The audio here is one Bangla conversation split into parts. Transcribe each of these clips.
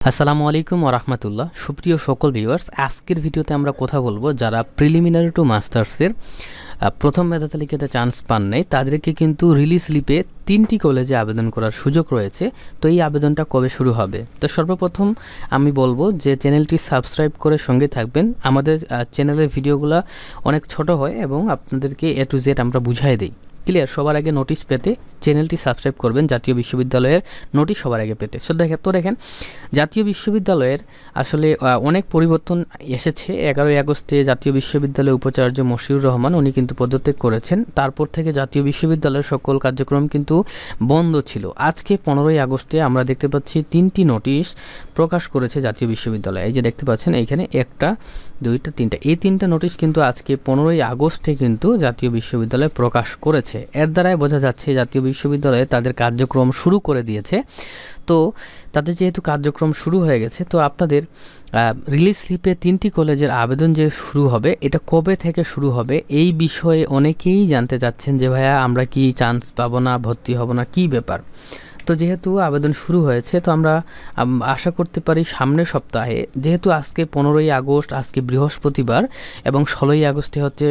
আসসালামু আলাইকুম ওয়া রাহমাতুল্লাহ। সুপ্রিয় সকল ভিউয়ার্স, আজকের ভিডিওতে আমরা কথা বলবো যারা প্রিলিমিনারি টু মাস্টার্সের প্রথম মেধা তালিকাতে চান্স পান নাই তাদেরকে কিন্তু রিলিজ স্লিপে 3টি কলেজে আবেদন করার সুযোগ রয়েছে। তো এই আবেদনটা কবে শুরু হবে? তো সর্বপ্রথম আমি বলবো যে চ্যানেলটি সাবস্ক্রাইব করে সঙ্গে থাকবেন। আমাদের চ্যানেলের ভিডিওগুলো অনেক ছোট হয় এবং আপনাদেরকে এ টু জেড আমরা বুঝাই দিই। ক্লিয়ার? সবার আগে নোটিশ পেতে চ্যানেলটি সাবস্ক্রাইব করবেন জাতীয় বিশ্ববিদ্যালয়ের নোটিশ সবার আগে পেতে। তো দেখেন জাতীয় বিশ্ববিদ্যালয়ের আসলে অনেক পরিবর্তন এসেছে। 11ই আগস্টে জাতীয় বিশ্ববিদ্যালয়ের উপাচার্য মশিউর রহমান উনি কিন্তু পদত্যাগ করেছেন। তারপর থেকে জাতীয় বিশ্ববিদ্যালয়ের সকল কার্যক্রম কিন্তু বন্ধ ছিল। আজকে 15ই আগস্টে আমরা দেখতে পাচ্ছি 3টি নোটিশ প্রকাশ করেছে জাতীয় বিশ্ববিদ্যালয়। এই যে দেখতে পাচ্ছেন এইখানে 1টা 2টা 3টা, এই 3টা নোটিশ কিন্তু আজকে 15ই আগস্টে কিন্তু জাতীয় বিশ্ববিদ্যালয় প্রকাশ করেছে। এর দ্বারাই বোঝা যাচ্ছে জাতীয় বিশ্ববিদ্যালয়ে তাদের কার্যক্রম শুরু করে দিয়েছে। তো তাদের যেহেতু কার্যক্রম শুরু হয়ে গেছে, তো আপনাদের রিলিজ স্লিপে 3টি কলেজের আবেদন যে শুরু হবে এটা কবে থেকে শুরু হবে এই বিষয়ে অনেকেই জানতে চাচ্ছেন যে ভাইয়া আমরা কি চান্স পাবো না, ভর্তি হব না, কি ব্যাপার? তো যেহেতু আবেদন শুরু হয়েছে তো আমরা আশা করতে পারি সামনের সপ্তাহে, যেহেতু আজকে 15ই আগস্ট, আজকে বৃহস্পতিবার এবং 16ই আগস্টে হচ্ছে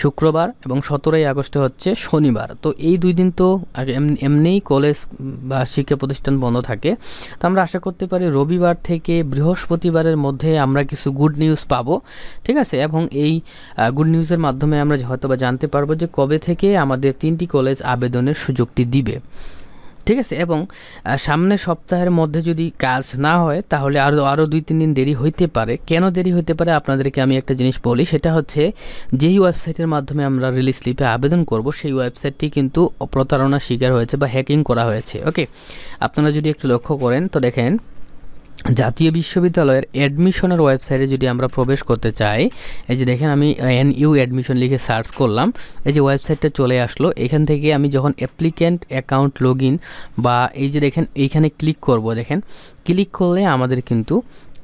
শুক্রবার এবং 17ই আগস্টে হচ্ছে শনিবার। তো এই 2 দিন তো এমনিই কলেজ বা শিক্ষা প্রতিষ্ঠান বন্ধ থাকে। তো আমরা আশা করতে পারি রবিবার থেকে বৃহস্পতিবারের মধ্যে আমরা কিছু গুড নিউজ পাবো, ঠিক আছে? এবং এই গুড নিউজের মাধ্যমে আমরা হয়তো বা জানতে পারবো যে কবে থেকে আমাদের 3টি কলেজ আবেদনের সুযোগটি দিবে, ঠিক আছে? এবং সামনের সপ্তাহের মধ্যে যদি কাজ না হয় তাহলে আরও 2-3 দিন দেরি হইতে পারে। কেন দেরি হইতে পারে আপনাদেরকে আমি একটা জিনিস বলি, সেটা হচ্ছে যেই ওয়েবসাইটের মাধ্যমে আমরা রিলিজ স্লিপে আবেদন করব সেই ওয়েবসাইটটি কিন্তু প্রতারণার শিকার হয়েছে বা হ্যাকিং করা হয়েছে। ওকে, আপনারা যদি একটু লক্ষ্য করেন তো দেখেন জাতীয় বিশ্ববিদ্যালয়ের অ্যাডমিশনের ওয়েবসাইটে যদি আমরা প্রবেশ করতে চাই, এই যে দেখেন আমি NU অ্যাডমিশন লিখে সার্চ করলাম, এই যে ওয়েবসাইটটা চলে আসলো। এখান থেকে আমি যখন অ্যাপ্লিক্যান্ট অ্যাকাউন্ট লগ ইন বা এই যে দেখেন এইখানে ক্লিক করব, দেখেন ক্লিক করলে আমাদের কিন্তু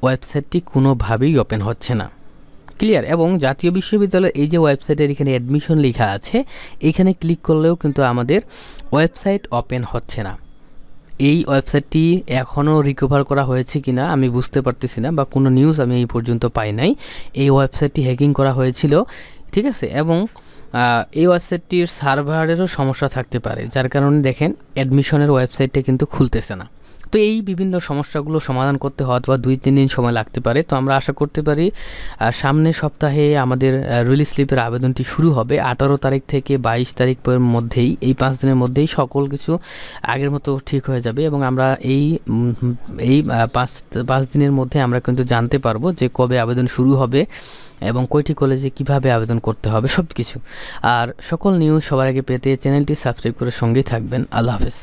ওয়েবসাইটটি কোনোভাবেই ওপেন হচ্ছে না। ক্লিয়ার? এবং জাতীয় বিশ্ববিদ্যালয়ের এই যে ওয়েবসাইটের এখানে অ্যাডমিশন লেখা আছে, এখানে ক্লিক করলেও কিন্তু আমাদের ওয়েবসাইট ওপেন হচ্ছে না। এই ওয়েবসাইটটি এখনও রিকভার করা হয়েছে কিনা আমি বুঝতে পারতেছি না, বা কোনো নিউজ আমি এই পর্যন্ত পাই নাই। এই ওয়েবসাইটটি হ্যাকিং করা হয়েছিল, ঠিক আছে? এবং এই ওয়েবসাইটটির সার্ভারেরও সমস্যা থাকতে পারে, যার কারণে দেখেন অ্যাডমিশনের ওয়েবসাইটটা কিন্তু খুলতেছে না। তো এই বিভিন্ন সমস্যাগুলো সমাধান করতে হয়তো 2-3 দিন সময় লাগতে পারে। তো আমরা আশা করতে পারি সামনের সপ্তাহে আমাদের রিলিজ স্লিপের আবেদনটি শুরু হবে। 18 তারিখ থেকে 22 তারিখের মধ্যেই, এই 5 দিনের মধ্যেই সকল কিছু আগের মতো ঠিক হয়ে যাবে এবং আমরা এই 5 দিনের মধ্যে আমরা কিন্তু জানতে পারবো যে কবে আবেদন শুরু হবে এবং কয়টি কলেজে কিভাবে আবেদন করতে হবে সব কিছু। আর সকল নিউজ সবার আগে পেতে চ্যানেলটি সাবস্ক্রাইব করে সঙ্গেই থাকবেন। আল্লাহ হাফেজ।